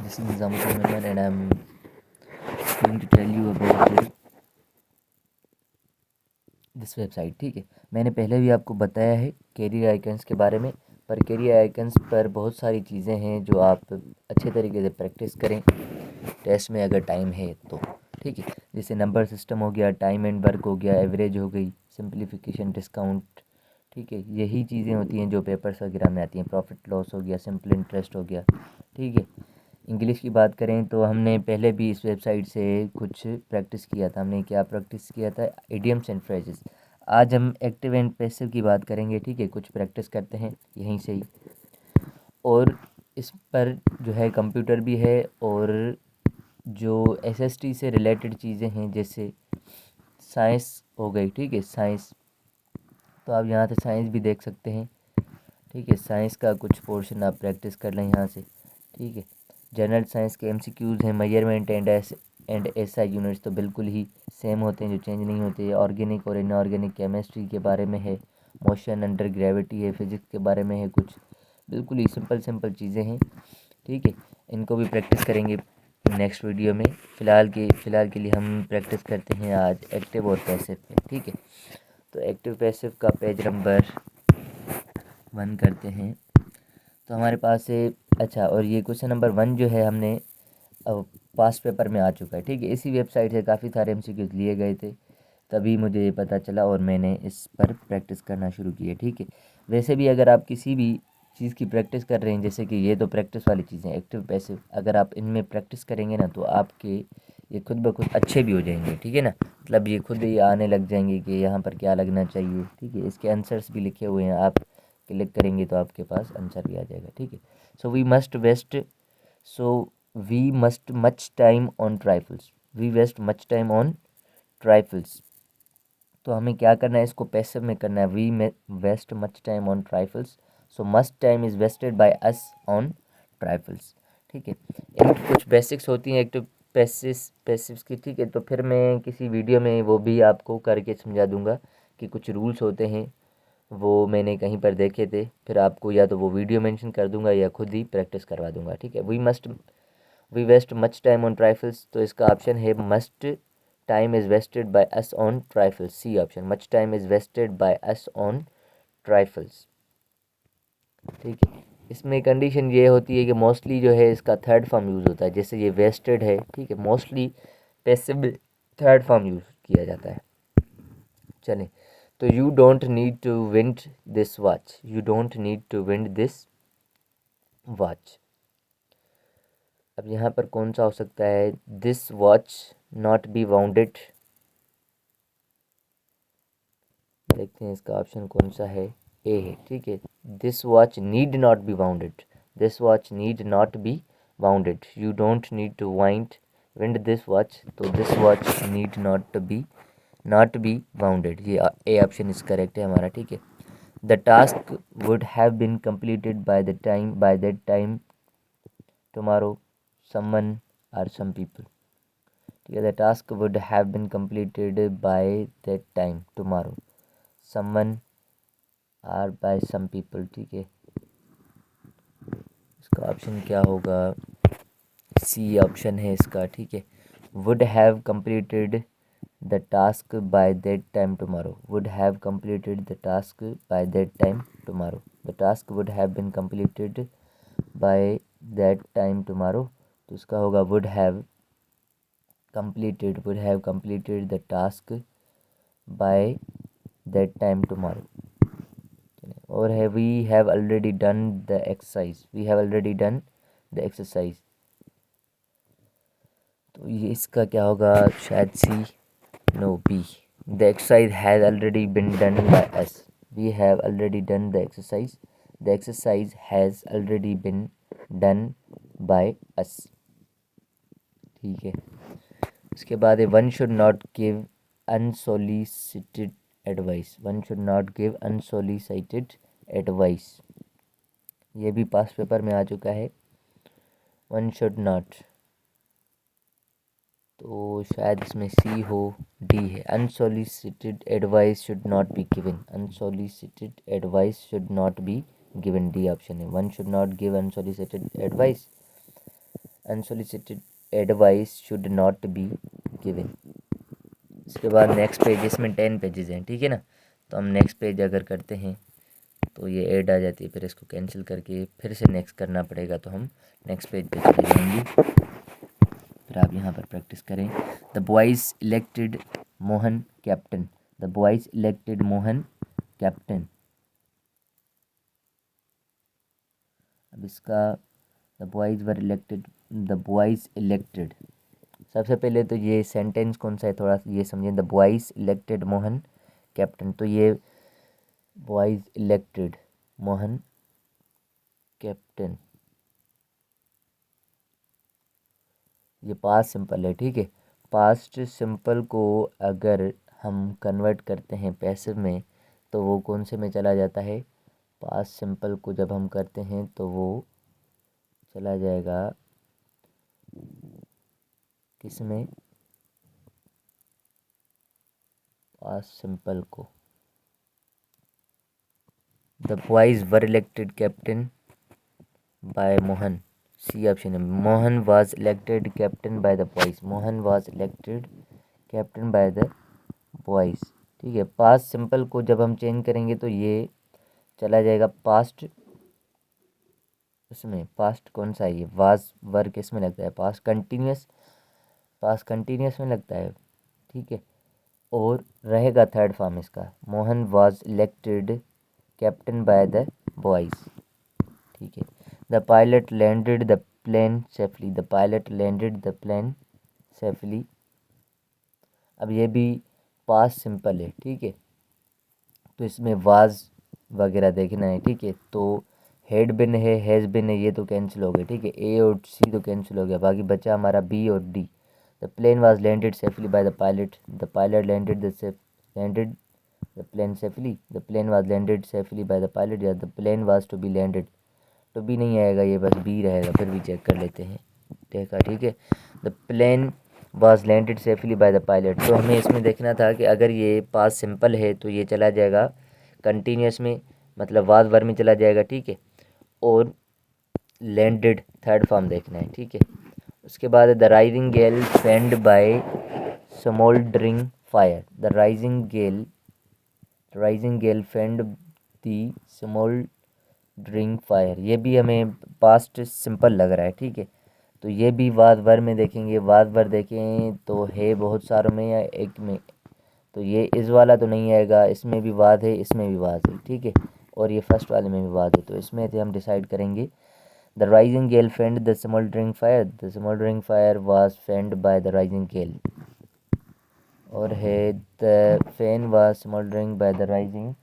This is Nizamuddin Merman and I'm going to tell you about this website. ठीक है, मैंने पहले भी आपको बताया है कैरियर आइकन्स के बारे में, पर कैरियर आइकन्स पर बहुत सारी चीज़ें हैं जो आप अच्छे तरीके से प्रैक्टिस करें टेस्ट में अगर टाइम है तो। ठीक है, जैसे नंबर सिस्टम हो गया, टाइम एंड वर्क हो गया, एवरेज हो गई, सिंप्लीफिकेशन, डिस्काउंट। ठीक है, यही चीज़ें होती हैं जो पेपर्स वगैरह में आती हैं। प्रॉफिट लॉस हो गया, सिंपल इंटरेस्ट हो गया। ठीक है, इंग्लिश की बात करें तो हमने पहले भी इस वेबसाइट से कुछ प्रैक्टिस किया था। हमने क्या प्रैक्टिस किया था? Idioms and phrases. आज हम एक्टिव एंड पैसिव की बात करेंगे। ठीक है, कुछ प्रैक्टिस करते हैं यहीं से ही। और इस पर जो है कंप्यूटर भी है और जो एसएसटी से रिलेटेड चीज़ें हैं जैसे साइंस हो गई। ठीक है, साइंस तो आप यहाँ से साइंस भी देख सकते हैं। ठीक है, साइंस का कुछ पोर्शन आप प्रैक्टिस कर लें यहाँ से। ठीक है, जनरल साइंस के एमसीक्यूज़ हैं। मेजरमेंट एंड एसआई यूनिट्स तो बिल्कुल ही सेम होते हैं, जो चेंज नहीं होते। ऑर्गेनिक और इनऑर्गेनिक केमिस्ट्री के बारे में है। मोशन अंडर ग्रेविटी है, फिजिक्स के बारे में है कुछ। बिल्कुल ही सिंपल चीज़ें हैं। ठीक है, इनको भी प्रैक्टिस करेंगे नेक्स्ट वीडियो में। फ़िलहाल के लिए हम प्रैक्टिस करते हैं आज एक्टिव और पैसिव पे। ठीक है, तो एक्टिव पैसिव का पेज नंबर 1 करते हैं। तो हमारे पास है, अच्छा, और ये क्वेश्चन नंबर 1 जो है हमने पास्ट पेपर में आ चुका है। ठीक है, इसी वेबसाइट से काफ़ी सारे एमसीक्यूज़ लिए गए थे, तभी मुझे ये पता चला और मैंने इस पर प्रैक्टिस करना शुरू किया। ठीक है, वैसे भी अगर आप किसी भी चीज़ की प्रैक्टिस कर रहे हैं, जैसे कि ये तो प्रैक्टिस वाली चीज़ें एक्टिव पैसिव, अगर आप इनमें प्रैक्टिस करेंगे ना तो आपके ये खुद ब खुद अच्छे भी हो जाएंगे। ठीक है ना, मतलब ये खुद ही आने लग जाएंगे कि यहाँ पर क्या लगना चाहिए। ठीक है, इसके आंसर्स भी लिखे हुए हैं, आप क्लिक करेंगे तो आपके पास आंसर भी आ जाएगा। ठीक है, so we must much time on trifles. We waste much time on trifles. तो हमें क्या करना है, इसको पैसिव में करना है। We waste much time on trifles, so much time is wasted by us on trifles. ठीक है, इनकी कुछ बेसिक्स होती हैं एक्टिव पैसिव्स की। ठीक है, तो फिर मैं किसी वीडियो में वो भी आपको करके समझा दूंगा कि कुछ रूल्स होते हैं, वो मैंने कहीं पर देखे थे। फिर आपको या तो वो वीडियो मेंशन कर दूंगा या खुद ही प्रैक्टिस करवा दूंगा। ठीक है, we waste much time on trifles, तो इसका ऑप्शन है must time is wasted by us on trifles. C option, much time is wasted by us on trifles. ठीक है, इसमें कंडीशन ये होती है कि मोस्टली जो है इसका थर्ड फॉर्म यूज़ होता है। जैसे ये वेस्टेड है, ठीक है, mostly passive third form use किया जाता है। चलें, तो you don't need to wind this watch. You don't need to wind this watch. अब यहाँ पर कौन सा हो सकता है? This watch not be wounded. देखते हैं इसका ऑप्शन कौन सा है। ए है। ठीक है, this watch need not be wounded. This watch need not be wounded. You don't need to wind this watch, तो this watch need not be wounded. ये ए ऑप्शन इज करेक्ट है हमारा। ठीक है, the task would have been completed by that time tomorrow someone or some people। ठीक है, the task would have been completed by that time tomorrow someone or by some people। ठीक है, इसका option क्या होगा? सी ऑप्शन है इसका। ठीक है, would have completed the task by that time tomorrow। would have completed the task by that time tomorrow। the task would have been completed by that time tomorrow, तो इसका होगा would have completed the task by that time tomorrow। और है we have already done the exercise। we have already done the exercise, तो ये इसका क्या होगा? शायद C, no, B. The exercise has already been done by us। We have already done the exercise। The exercise has already been done by us। ठीक है, इसके बाद है one should not give unsolicited advice. One should not give unsolicited advice, ये भी पास paper में आ चुका है। वन शुड नॉट, तो शायद इसमें सी हो, डी है। Unsolicited advice should not be given. Unsolicited advice should not be given, D option है। One should not give unsolicited advice. Unsolicited advice should not be given. इसके बाद नेक्स्ट पेज, इसमें 10 pages हैं, ठीक है ना। तो हम नेक्स्ट पेज अगर करते हैं तो ये ऐड आ जाती है, फिर इसको कैंसिल करके फिर से नेक्स्ट करना पड़ेगा, तो हम नेक्स्ट पेज पे चले जाएंगे। फिर आप यहाँ पर प्रैक्टिस करें। The boys elected Mohan captain, the boys elected Mohan captain. अब इसका the boys were elected, the boys elected, सबसे पहले तो ये सेंटेंस कौन सा है थोड़ा सा ये समझें। The boys elected Mohan captain, तो ये बॉयज़ इलेक्टेड मोहन कैप्टन, ये पास्ट सिंपल है, ठीक है। पास्ट सिंपल को अगर हम कन्वर्ट करते हैं पैसिव में तो वो कौन से में चला जाता है। पास्ट सिंपल को जब हम करते हैं तो वो चला जाएगा किस में, पास्ट सिंपल को। The boys were elected captain by Mohan, C option है। Mohan was elected captain by the boys, Mohan was elected captain by the boys, ठीक है। पास्ट सिंपल को जब हम चेंज करेंगे तो ये चला जाएगा पास्ट, उसमें पास्ट कौन सा है ये, वाज वर किस में लगता है, पास्ट कंटिन्यूस, पास्ट कंटिन्यूस में लगता है, ठीक है। और रहेगा थर्ड फॉर्म इसका, Mohan was elected captain by the boys, ठीक है। The pilot landed the plane safely, the pilot landed the plane safely. अब ये भी पास्ट सिंपल है, ठीक है। तो इसमें वाज वगैरह देखना है, ठीक है। तो हेड बिन है, हैज़ बिन है, ये तो कैंसिल हो गए, ठीक है। ए और सी तो कैंसिल हो गया, बाकी बचा हमारा बी और D. The plane was landed safely by the pilot, the pilot landed landed the plane safely, the plane was landed safely by the pilot, या the plane was to be landed. तो B नहीं आएगा, ये बस B रहेगा, फिर भी check कर लेते हैं, देखा, ठीक है। The plane was landed safely by the pilot, तो हमें इसमें देखना था कि अगर ये पास सिंपल है तो ये चला जाएगा कंटिन्यूस में, मतलब वाज वर में चला जाएगा, ठीक है। और लैंडेड थर्ड फॉर्म देखना है, ठीक है। उसके बाद the rising gale fanned by smouldering fire, the rising gale fanned the smouldering fire, ये भी हमें पास्ट सिंपल लग रहा है, ठीक है। तो ये भी वाज वर में देखेंगे, वाज वर देखें तो है बहुत सारों में या एक में, तो ये इस वाला तो नहीं आएगा, इसमें भी वाद है, इसमें भी वाद है, ठीक है। और ये फर्स्ट वाले में भी वाद है, तो इसमें से हम डिसाइड करेंगे। The rising gale fanned the smouldering fire, the smouldering fire was fanned by the rising gale. और है the fan was smouldering by the rising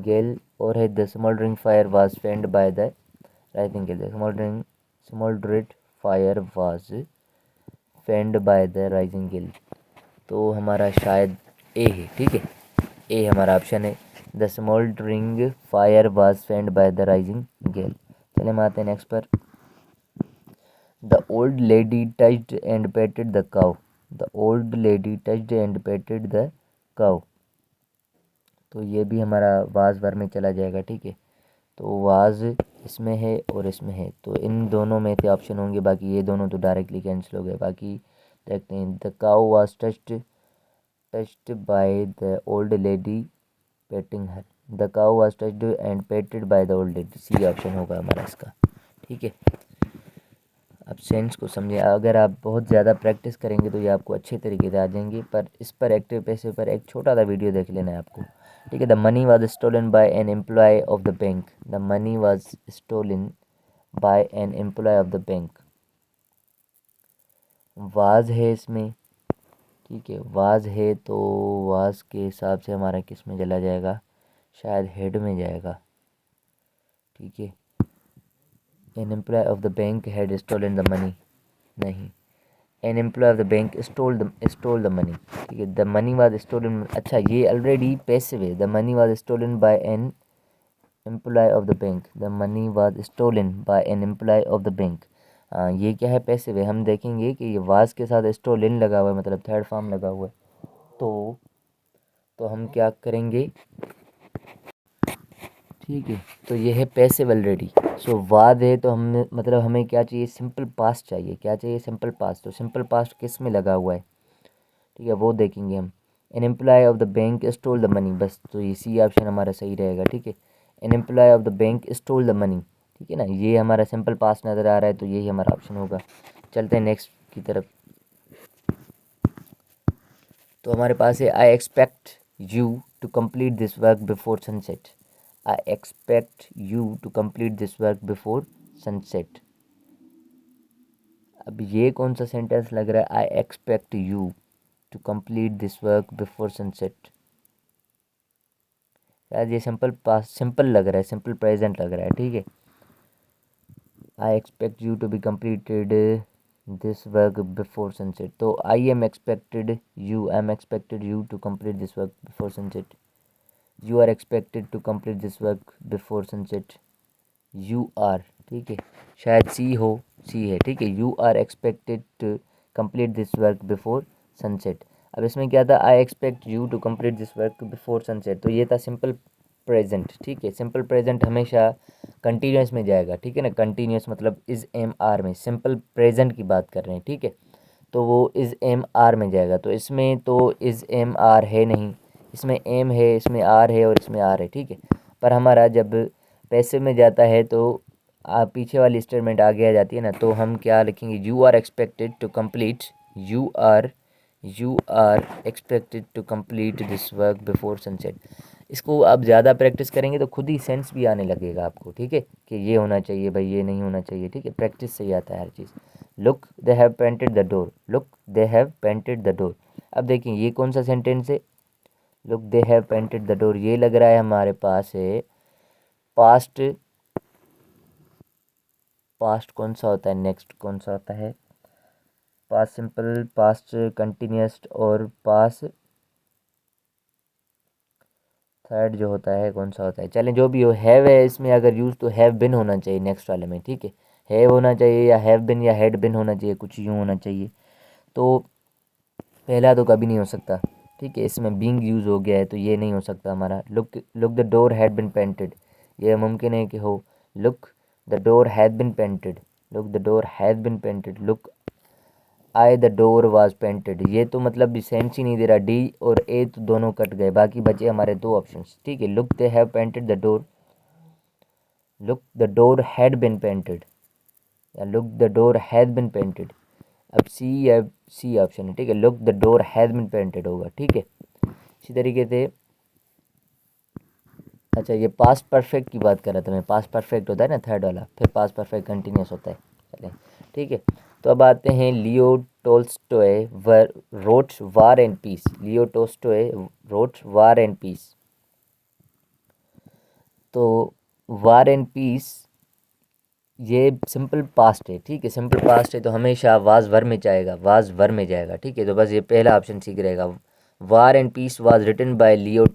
gale, और है the smouldering fire was fanned by the rising gale, the smouldered fire was fanned by the rising gale. तो हमारा शायद ए है, ठीक है। ए हमारा ऑप्शन है, the smouldering fire was fanned by the rising gale. चले हम आते हैं नेक्स्ट पर। The old lady touched and patted the cow, the old lady touched and patted the cow, तो ये भी हमारा वाज वर में चला जाएगा, ठीक है। तो वाज इसमें है और इसमें है, तो इन दोनों में से ऑप्शन होंगे, बाकी ये दोनों तो डायरेक्टली कैंसिल हो गए। बाकी देखते हैं, the cow was touched by the old lady patting her, the cow was touched and patted by the old lady, C option होगा हमारा इसका, ठीक है। अब सेंस को समझिए, अगर आप बहुत ज़्यादा प्रैक्टिस करेंगे तो ये आपको अच्छे तरीके से आ जाएंगे, पर इस पर एक्टिव पैसे पर एक छोटा सा वीडियो देख लेना है आपको, ठीक है। The money was stolen by an employee of the bank, the money was stolen by an employee of the bank, was है इसमें, ठीक है। वाज है तो वाज के हिसाब से हमारा किस में चला जाएगा, शायद हेड में जाएगा, ठीक है। An employee of the bank had stolen the money, नहीं, an employee of the bank stole the money, ठीक है। द मनी वाज स्टोलन, अच्छा ये ऑलरेडी पैसिव है, the money was stolen by an employee of the bank, the money was stolen by an employee of the bank. ये क्या है, passive है। हम देखेंगे कि ये वाज के साथ स्टोलन लगा हुआ है, मतलब थर्ड फॉर्म लगा हुआ है, तो हम क्या करेंगे, ठीक है। तो ये है पैसिव ऑलरेडी। सो वाद है तो हमने मतलब हमें क्या चाहिए, सिंपल पास्ट चाहिए। क्या चाहिए, सिंपल पास्ट। तो सिंपल पास्ट किस में लगा हुआ है, ठीक है, वो देखेंगे हम। An employee of the bank stole the money, बस तो ये सी ऑप्शन हमारा सही रहेगा। ठीक है, an employee of the bank stole the money, ठीक है ना, ये हमारा सिंपल पास्ट नज़र आ रहा है तो यही हमारा ऑप्शन होगा। चलते हैं नेक्स्ट की तरफ। तो हमारे पास है I expect you to complete this work before sunset. I expect you to complete this work before sunset. अब ये कौन सा सेंटेंस लग रहा है, I expect you to complete this work before sunset. यार ये सिंपल पास सिंपल लग रहा है, सिंपल प्रेजेंट लग रहा है। ठीक है, I expect you to be completed this work before sunset. तो I am expected you to complete this work before sunset. You are expected to complete this work before sunset. You are, ठीक है, शायद C हो, C है। ठीक है, you are expected to complete this work before sunset. अब इसमें क्या था, I expect you to complete this work before sunset, तो ये था सिंपल प्रेजेंट। ठीक है, सिंपल प्रेजेंट हमेशा कंटिन्यूस में जाएगा। ठीक है ना, कंटिन्यूस मतलब इज़ एम आर में, सिंपल प्रेजेंट की बात कर रहे हैं। ठीक है, तो वो इज़ एम आर में जाएगा। तो इसमें तो इज़ एम आर है नहीं, इसमें एम है, इसमें आर है और इसमें आर है। ठीक है, पर हमारा जब पैसिव में जाता है तो पीछे वाली स्टेटमेंट आगे आ जाती है ना, तो हम क्या लिखेंगे, you are expected to complete, you are you are expected to complete this work before sunset. इसको आप ज़्यादा प्रैक्टिस करेंगे तो खुद ही सेंस भी आने लगेगा आपको। ठीक है, कि ये होना चाहिए भाई, ये नहीं होना चाहिए। ठीक है, प्रैक्टिस से ही आता है हर चीज़। Look they have painted the door, look they have painted the door. अब देखिए ये कौन सा सेंटेंस है, look they have painted the door, ये लग रहा है हमारे पास है पास्ट। पास्ट कौन सा होता है, नेक्स्ट कौन सा होता है, पास्ट सिंपल, पास्ट कंटिन्यूस और पास्ट थर्ड जो होता है कौन सा होता है, चलें जो भी हो। हैव है इसमें अगर यूज़ तो हैव बिन होना चाहिए नेक्स्ट वाले में। ठीक है, हैव होना चाहिए या हैव बिन या हैड बिन होना चाहिए, कुछ यूँ होना चाहिए। तो पहला तो कभी नहीं हो सकता। ठीक है, इसमें बीइंग यूज़ हो गया है तो ये नहीं हो सकता हमारा। Look look the door had been painted, ये मुमकिन है कि हो। Look the door had been painted, look the door had been painted. Look I the door was painted, ये तो मतलब सेंस ही नहीं दे रहा। डी और ए तो दोनों कट गए, बाकी बचे हमारे दो ऑप्शंस। ठीक है, look they have painted the door, look the door had been painted या look the door had been painted. अब सी या सी ऑप्शन है। ठीक है, look the door has been painted होगा। ठीक है, इसी तरीके से अच्छा ये पास्ट परफेक्ट की बात कर रहा था मैं, पास्ट परफेक्ट होता है ना थर्ड वाला, फिर पास्ट परफेक्ट कंटिन्यूस होता है। चलें, ठीक है, तो अब आते हैं Leo Tolstoy were wrote war and peace. Leo Tolstoy wrote war and peace. तो वार एंड पीस ये सिंपल पास्ट है। ठीक है, सिंपल पास्ट है तो हमेशा वाज वर में जाएगा, वाज वर में जाएगा। ठीक है, तो बस ये पहला ऑप्शन ठीक रहेगा। War and Peace was written by Leo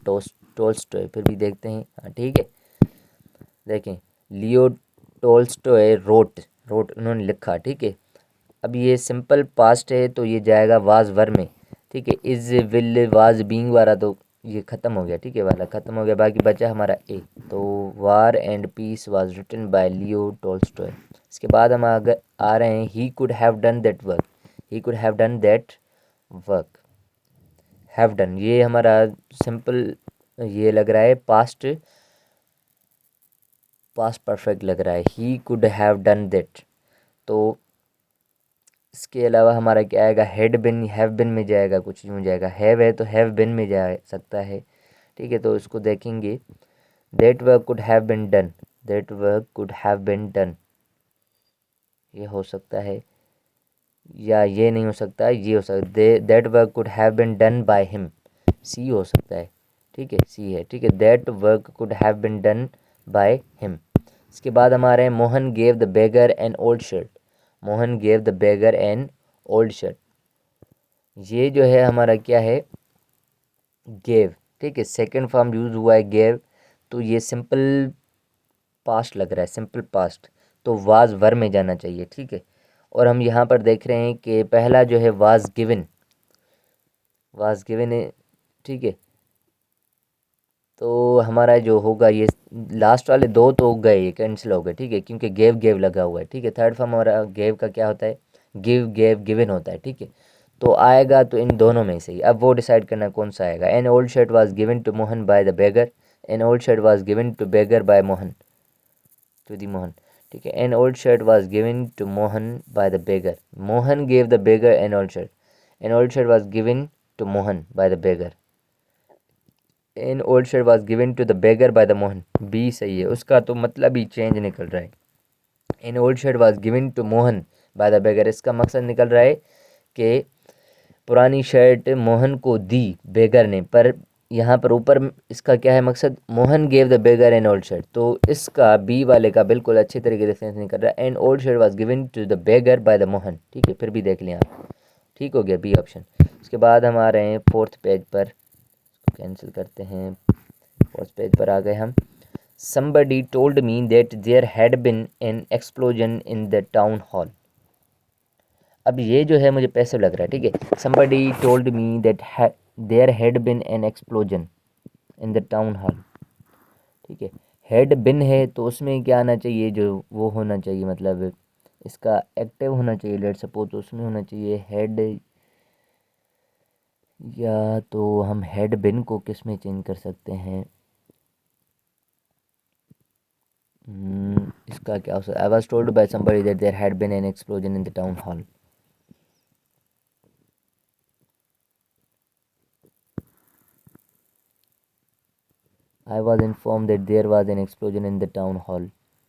Tolstoy. फिर भी देखते हैं, हाँ ठीक है, देखें लियो टोल्स्टॉय रोट, रोट उन्होंने लिखा। ठीक है, अब ये सिंपल पास्ट है तो ये जाएगा वाज वर में। ठीक है, इज़ विल वाज बीइंग वाला तो ये ख़त्म हो गया। ठीक है, वाला ख़त्म हो गया, बाकी बचा हमारा ए। तो वार and Peace was written by Leo Tolstoy. इसके बाद हम अगर आ रहे हैं, he could have done that work, he could have done that work. Have done ये हमारा सिंपल ये लग रहा है पास्ट, पास्ट परफेक्ट लग रहा है, ही कुड हैव डन दैट। तो इसके अलावा हमारा क्या आएगा, हेड बिन हैव बिन में जाएगा, कुछ यूँ जाएगा। हैव है तो हैव बिन में जा सकता है। ठीक है, तो इसको देखेंगे, that work could have been done, that work could have been done, ये हो सकता है या ये नहीं हो सकता, ये हो सकता है। That work could have been done by him, C हो सकता है। ठीक है, सी है। ठीक है, that work could have been done by him. इसके बाद हमारे Mohan gave the beggar an old shirt, Mohan gave the beggar an old shirt. ये जो है हमारा क्या है, गेव। ठीक है, सेकंड फॉर्म यूज़ हुआ है गेव, तो ये सिंपल पास्ट लग रहा है, सिंपल पास्ट, तो वाज वर में जाना चाहिए। ठीक है, और हम यहाँ पर देख रहे हैं कि पहला जो है वाज गिवन, वाज गिवन है। ठीक है, तो हमारा जो होगा ये लास्ट वाले दो तो गए, ये कैंसिल हो गए, ठीक है, क्योंकि गेव गेव लगा हुआ है, ठीक है। थर्ड फॉर्म हमारा गेव का क्या होता है, गिव गेव गिवन होता है, ठीक है। तो आएगा तो इन दोनों में से ही, अब वो डिसाइड करना कौन सा आएगा। An old shirt was given to Mohan by the beggar, an old shirt was given to beggar by Mohan, to the Mohan, ठीक है। An old shirt was given to Mohan by the beggar, Mohan gave the beggar an old shirt, an old shirt was given to Mohan by the beggar, an old shirt was given to the beggar by the Mohan, B सही है, उसका तो मतलब ही change निकल रहा है। An old shirt was given to Mohan by the beggar, इसका मकसद निकल रहा है कि पुरानी शर्ट मोहन को दी बेगर ने, पर यहाँ पर ऊपर इसका क्या है मकसद, Mohan gave the beggar an old shirt, तो इसका बी वाले का बिल्कुल अच्छे तरीके से सेंस निकल रहा है। An old shirt was given to the beggar by the Mohan, ठीक है, फिर भी देख लें आप, ठीक हो गया बी ऑप्शन। उसके बाद हम आ रहे हैं फोर्थ पेज पर, कैंसिल करते हैं, फोर्थ पेज पर आ गए हम। somebody told me that there had been an explosion in the town hall, अब ये जो है मुझे पैसिव लग रहा है, ठीक है। somebody told me that there had been an explosion in the town hall, ठीक है। had been है तो उसमें क्या आना चाहिए, जो वो होना चाहिए, मतलब इसका एक्टिव होना चाहिए, लेट सपोज, तो उसमें होना चाहिए had, या तो हम had been को किस में चेंज कर सकते हैं, इसका क्या हो सकता है। I was told by somebody that there had been an explosion in the town hall, I was informed that there was an explosion in the town hall.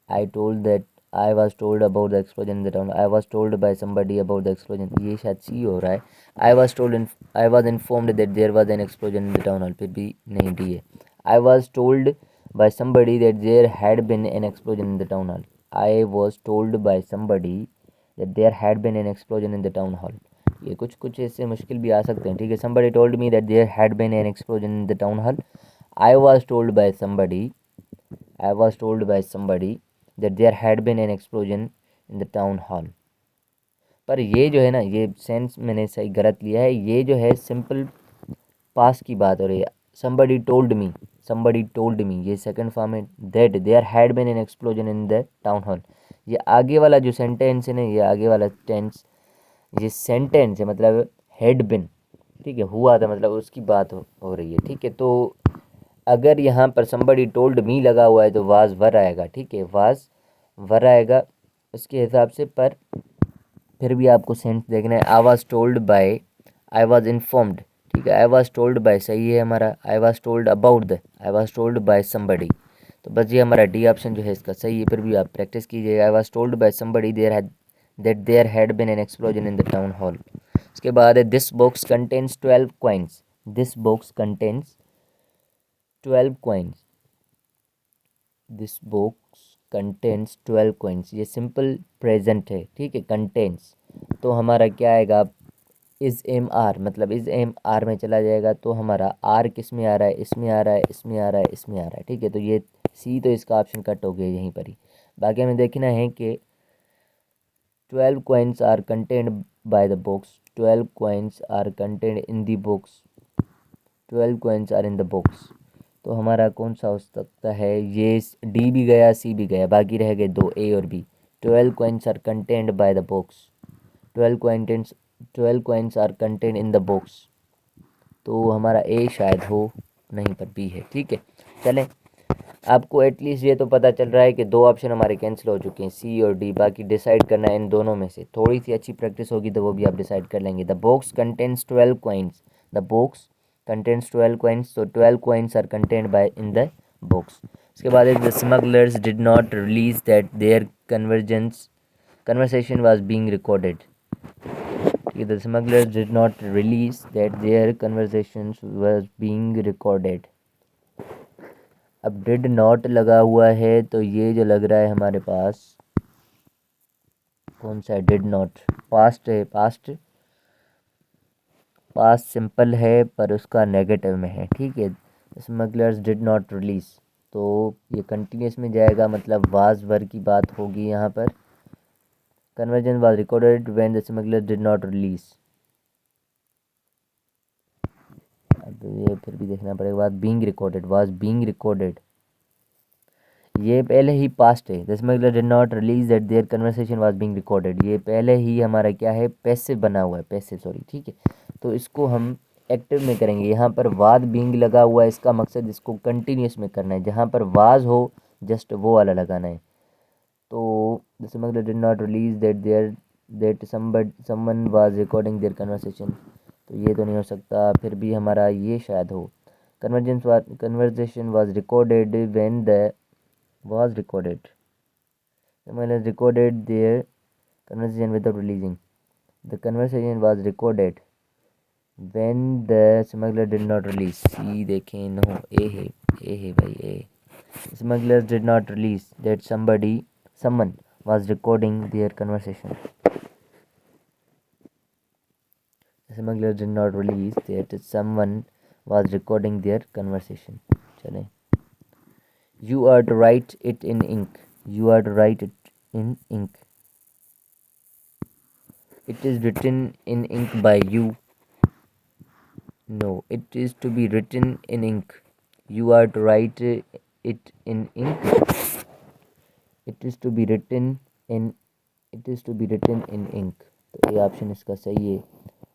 I told that I was told about the explosion in the town. I was told by somebody about the explosion. ये शायद C हो रहा है। I was informed that there was an explosion in the town hall. फिर भी नहीं D है। I was told by somebody that there had been an explosion in the town hall. I was told by somebody that there had been an explosion in the town hall. ये कुछ कुछ ऐसे मुश्किल भी आ सकते हैं, ठीक है। Somebody told me that there had been an explosion in the town hall. I was told by somebody, I was told by somebody that there had been an explosion in the town hall. पर ये जो है ना, ये sense मैंने सही गलत लिया है, ये जो है सिंपल पास की बात हो रही है। somebody told me, somebody told me, ये सेकंड फॉर्म है, that there had been an explosion in the town hall। ये आगे वाला जो सेंटेंस है ना, ये आगे वाला टेंस, ये सेंटेंस है, मतलब had been, ठीक है, हुआ था, मतलब उसकी बात हो रही है, ठीक है। तो अगर यहाँ पर somebody told me लगा हुआ है तो वाज वर आएगा, ठीक है, वाज वर आएगा उसके हिसाब से। पर फिर भी आपको सेंस देखना है। आई was told bye, I was informed, ठीक है, आई वाज टोल्ड बाय सही है हमारा। आई was told about the, I was told by somebody, तो बस ये हमारा डी ऑप्शन जो है इसका सही है। फिर भी आप प्रैक्टिस कीजिएगा। I was told by somebody there had been an explosion in the town hall. उसके बाद है this box contains 12 coins, this box contains 12 coins, this box contents 12 coins, ये सिंपल प्रेजेंट है, ठीक है, कंटेंट्स, तो हमारा क्या आएगा, इज़ एम आर, मतलब इज़ एम आर में चला जाएगा, तो हमारा आर किस में आ रहा है, इसमें आ रहा है, इसमें आ रहा है, इसमें आ रहा है, ठीक है। तो ये सी, तो इसका ऑप्शन कट हो गया यहीं पर ही। बाकी हमें देखना है कि 12 coins are contained by the box, 12 coins are contained in the box, 12 coins are in the box, तो हमारा कौन सा हो सकता है, ये डी भी गया, सी भी गया, बाकी रह गए दो, ए और B. 12 coins are contained by the box, 12 coins are contained in the box, तो हमारा ए शायद हो, नहीं पर बी है, ठीक है। चलें, आपको एटलीस्ट ये तो पता चल रहा है कि दो ऑप्शन हमारे कैंसिल हो चुके हैं, सी और डी। बाकी डिसाइड करना है इन दोनों में से, थोड़ी सी अच्छी प्रैक्टिस होगी तो वो भी आप डिसाइड कर लेंगे। The box contents 12 coins, the box contents 12 coins, तो 12 coins are contained by in the box. उसके बाद the smugglers did not realise that their conversation was being recorded, the smugglers did not release that their conversations was being recorded। अब did not लगा हुआ है तो ये जो लग रहा है हमारे पास कौन सा है, डिड नॉट पास्ट है, पास्ट पास्ट सिंपल है पर उसका नेगेटिव में है, ठीक है। स्मगलर्स डिड नॉट रिलीज, तो ये कंटिन्यूस में जाएगा, मतलब वाज वर की बात होगी यहाँ पर। Conversion was recorded when the smuggler did not release, अब ये फिर भी देखना पड़ेगा। Was being recorded, was being recorded, ये पहले ही पास्ट है। The smuggler did not realise that their conversation was being recorded, ये पहले ही हमारा क्या है, पैसिव बना हुआ है, पैसिव सॉरी, ठीक है। तो इसको हम एक्टिव में करेंगे। यहाँ पर वाज बीइंग लगा हुआ है, इसका मकसद इसको कंटिन्यूस में करना है। जहाँ पर वाज हो जस्ट वो वाला लगाना है। तो the smuggler did not realise that someone was recording their conversation, तो ये तो नहीं हो सकता। फिर भी हमारा ये शायद हो, conversation was recorded when the was recorded. Someone has recorded their conversation without releasing. The conversation was recorded when the smuggler did not release. सी देखें, नो ए है भाई ए। Smugglers did not release that someone was recording their conversation. Smugglers did not release that someone was recording their conversation. चलें, you are to write it in ink. You are to write it in ink. It is written in ink by you. No, it is to be written in ink. You are to write it in ink. It is to be written in it is to be written in ink. तो ये option इसका सही है।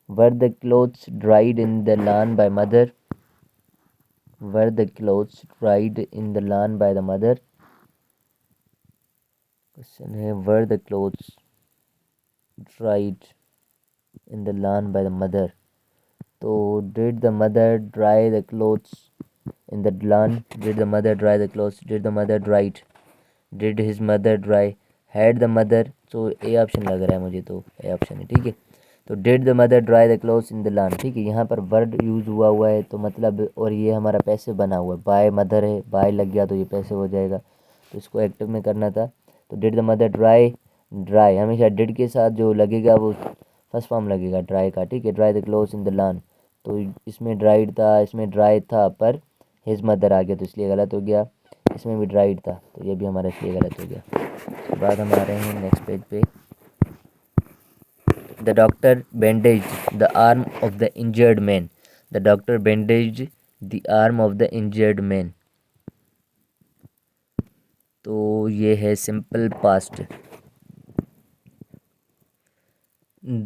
Were the clothes dried in the lawn by mother? Were the clothes dried in the lawn by the mother? Question है were the clothes dried in the lawn by the mother. तो did the mother dry the clothes in the lawn? Did the mother dry the clothes? Did the mother dry it? Did his mother dry? Had the mother? तो A option लग रहा है मुझे, तो A option है, ठीक है। तो did the mother dry the clothes in the lawn, ठीक है। यहाँ पर वर्ड यूज़ हुआ है तो मतलब, और ये हमारा पैसिव बना हुआ है, बाय मदर है, बाय लग गया तो ये पैसिव हो जाएगा, तो इसको एक्टिव में करना था। तो did the mother dry, dry हमेशा डिड के साथ जो लगेगा वो फर्स्ट फॉर्म लगेगा ड्राई का, ठीक है। Dry the clothes in the lawn, तो इसमें ड्राइड था, इसमें ड्राई था, पर हिज मदर आ गया तो इसलिए गलत हो गया। इसमें भी ड्राइड था तो ये भी हमारा इसलिए गलत हो गया। उसके बाद हम आ रहे हैं नेक्स्ट पेज पे। The doctor bandaged the arm of the injured man. The doctor bandaged the arm of the injured man. तो ये है simple past.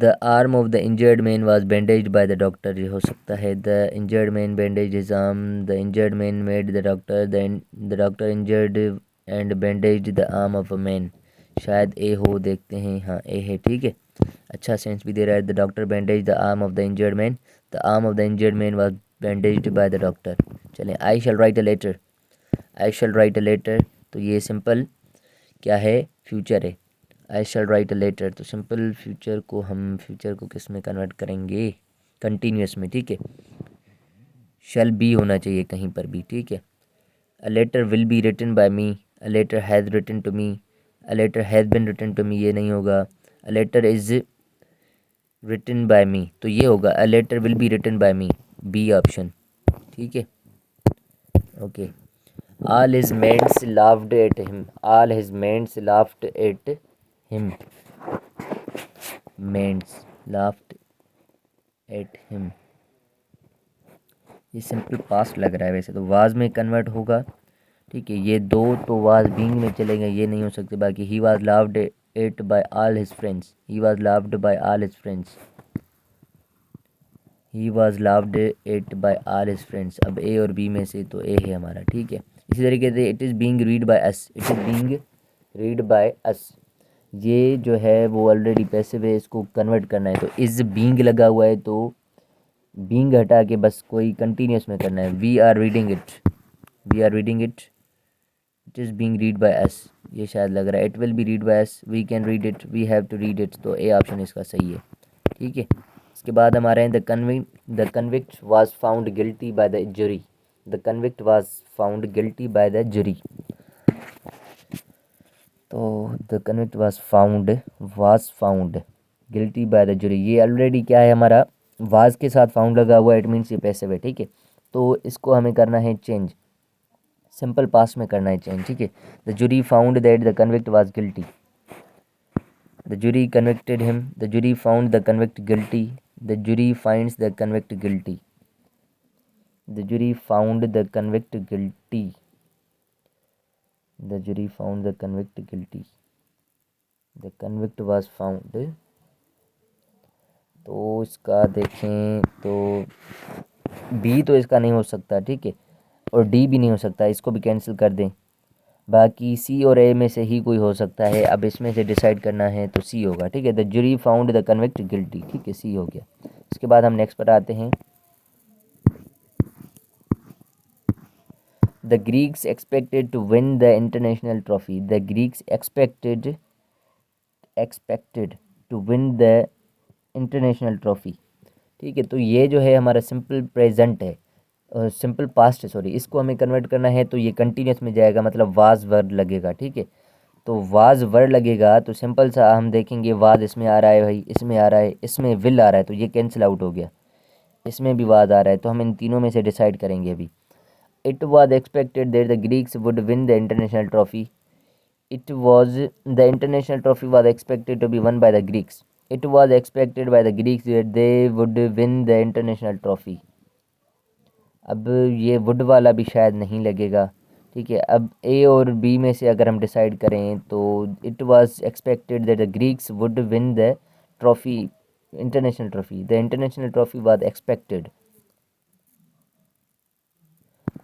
The arm of the injured man was bandaged by the doctor, ये हो सकता है। The injured man bandaged his arm. The injured man made the doctor. The doctor injured and bandaged the arm of a man. शायद ए हो, देखते हैं। हाँ ए है, ठीक है। अच्छा सेंस भी दे रहा है। The doctor bandage the arm of the injured man. The arm of the injured man was bandaged by the doctor. चलें, I shall write a letter. I shall write a letter, तो ये simple क्या है, future है। I shall write a letter, तो simple future को हम future को किस में कन्वर्ट करेंगे, कंटिन्यूस में, ठीक है। शैल बी होना चाहिए कहीं पर भी, ठीक है। A letter will be written by me. A letter has written to me. A letter has been written to me, ये नहीं होगा। A letter is written by me, तो ये होगा a letter will be written by me, B option, ठीक है। Okay, all his mates laughed at him. All his mates laughed at him. Mates laughed at him, ये simple past लग रहा है वैसे तो, वाज में कन्वर्ट होगा, ठीक है। ये दो तो वाज बीइंग में चलेंगे, ये नहीं हो सकते। बाकी he was laughed at by all his friends. He was laughed by all his friends. He was laughed at by all his friends. अब ए और बी में से तो ए है हमारा, ठीक है। इसी तरीके से it is being read by us. It is being read by us, ये जो है वो ऑलरेडी पैसिव है, इसको कन्वर्ट करना है। तो इज़ बीइंग लगा हुआ है तो बीइंग हटा के बस कोई कंटिन्यूस में करना है। We are reading it. We are reading it. It is being read by us, ये शायद लग रहा है। It will be read by us. We can read it. We have to read it, तो ए ऑप्शन इसका सही है, ठीक है। इसके बाद हमारे हैं the convict was found guilty by the jury. The convict was found guilty by the jury, तो the convict was found guilty by the jury, ये ऑलरेडी क्या है हमारा, वाज के साथ फाउंड लगा हुआ है, इट मीन्स ये पैसिव है, ठीक है। तो इसको हमें करना है चेंज, सिंपल पास्ट में करना है चेंज, ठीक है। द जुरी found that the convict was guilty. The jury convicted him. The jury found the convict guilty. The jury finds the convict guilty. The jury found the convict guilty. The jury found the convict guilty. The convict was found. तो इसका देखें तो B तो इसका नहीं हो सकता, ठीक है, और डी भी नहीं हो सकता, इसको भी कैंसिल कर दें। बाकी सी और ए में से ही कोई हो सकता है। अब इसमें से डिसाइड करना है तो सी होगा, ठीक है। The jury found the convict guilty, ठीक है, सी हो गया। उसके बाद हम नेक्स्ट पर आते हैं। The Greeks expected to win the international trophy. The Greeks expected to win the international trophy, ठीक है। तो ये जो है हमारा सिंपल प्रेजेंट है, सिंपल पास्ट है, सॉरी। इसको हमें कन्वर्ट करना है तो ये कंटिन्यूस में जाएगा, मतलब वाज वर्ड लगेगा, ठीक है। तो वाज वर्ड लगेगा तो सिंपल सा हम देखेंगे, वाज इसमें आ रहा है भाई, इसमें आ रहा है, इसमें विल आ रहा है, तो ये कैंसिल आउट हो गया। इसमें भी वाज आ रहा है, तो हम इन तीनों में से डिसाइड करेंगे अभी। It was expected that the Greeks would win the international trophy. It was the international trophy was expected to be won by the Greeks. It was expected by the Greeks that they would win the international trophy. अब ये would वाला भी शायद नहीं लगेगा, ठीक है। अब ए और बी में से अगर हम डिसाइड करें तो it was expected that the Greeks would win the trophy, international trophy. The international trophy was expected.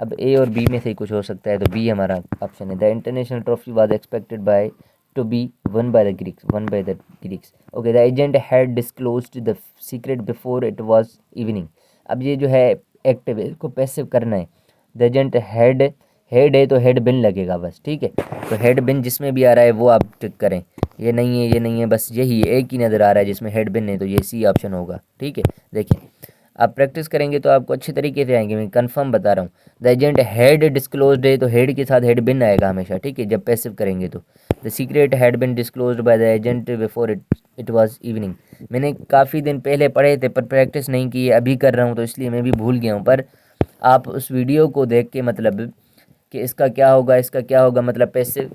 अब ए और बी में से ही कुछ हो सकता है, तो बी हमारा ऑप्शन है। The international trophy was expected by to be won by the Greeks, won by the Greeks. Okay, the agent had disclosed the secret before it was evening. अब ये जो है एक्टिव है, इसको पैसिव करना है। द एजेंट हैड, हेड है तो हेड बिन लगेगा बस, ठीक है। तो हेड बिन जिसमें भी आ रहा है वो आप टिक करें। ये नहीं है, ये नहीं है, बस यही एक ही नज़र आ रहा है जिसमें हेड बिन है, तो ये सी ऑप्शन होगा, ठीक है। देखिए, आप प्रैक्टिस करेंगे तो आपको अच्छे तरीके से आएंगे, मैं कंफर्म बता रहा हूँ। द एजेंट हैड डिस्क्लोज्ड है तो हेड के साथ हेड बिन आएगा हमेशा, ठीक है, जब पैसिव करेंगे तो। The secret had been disclosed by the agent before it was evening. मैंने काफ़ी दिन पहले पढ़े थे पर प्रैक्टिस नहीं की है, अभी कर रहा हूँ तो इसलिए मैं भी भूल गया हूँ। पर आप उस वीडियो को देख के, मतलब कि इसका क्या होगा, इसका क्या होगा, मतलब पैसिव,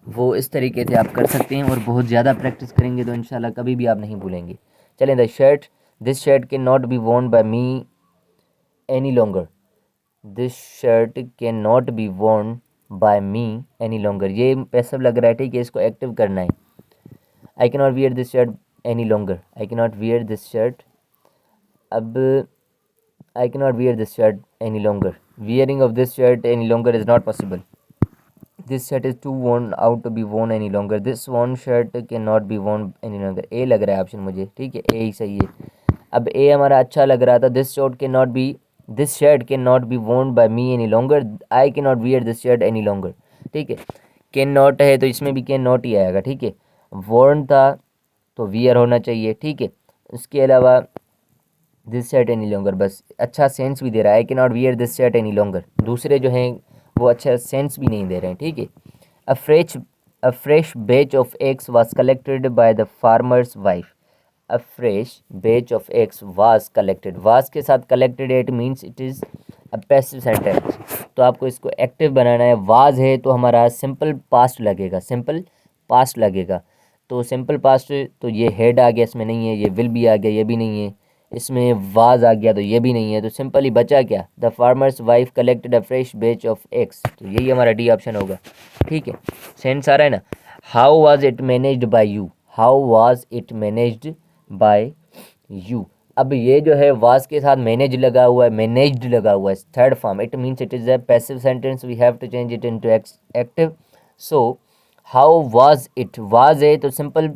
वो इस तरीके से आप कर सकते हैं। और बहुत ज़्यादा प्रैक्टिस करेंगे तो इंशाल्लाह कभी भी आप नहीं भूलेंगे। चलें, the shirt, this shirt can not be worn by me any longer. This shirt can not be worn by me any longer. ये पैसिव लग रहा है, ठीक है, इसको एक्टिव करना है। I can not wear this shirt any longer. I can not wear this shirt. अब I can not wear this shirt any longer. Wearing of this shirt any longer is not possible. This shirt is too worn out to be worn any longer. This worn shirt can not be worn any longer. ए लग रहा है option मुझे, ठीक है, ए ही सही है। अब ए हमारा अच्छा लग रहा था। This shirt can not be worn by me any longer. I can not wear this shirt any longer, ठीक है। कैन नॉट है तो इसमें भी कैन नॉट ही आएगा, ठीक है। worn था तो वियर होना चाहिए, ठीक है। इसके अलावा दिस शर्ट एनी लॉन्गर, बस अच्छा सेंस भी दे रहा है। I can not wear this shirt any longer. दूसरे जो हैं वो अच्छा सेंस भी नहीं दे रहे हैं, ठीक है। A fresh a fresh batch of eggs was collected by the farmer's wife. A fresh batch of eggs was collected, was के साथ collected, it means it is a passive sentence. तो आपको इसको एक्टिव बनाना है। वाज है तो हमारा simple past लगेगा, सिंपल पास्ट लगेगा। तो सिंपल पास्ट, तो ये हेड आ गया, इसमें नहीं है। ये विल भी आ गया, ये भी नहीं है। इसमें वाज आ गया तो ये भी नहीं है। तो सिंपली बचा क्या, the farmer's wife collected a fresh batch of eggs. तो यही हमारा डी ऑप्शन होगा, ठीक है। सेंस आ रहा है ना। How was it managed by you. How was it managed by you. अब ये जो है वाज के साथ मैनेज लगा हुआ है, मैनेज्ड लगा हुआ है, third form. It means it is a passive sentence, we have to change it into active. So how was it, was है तो सिंपल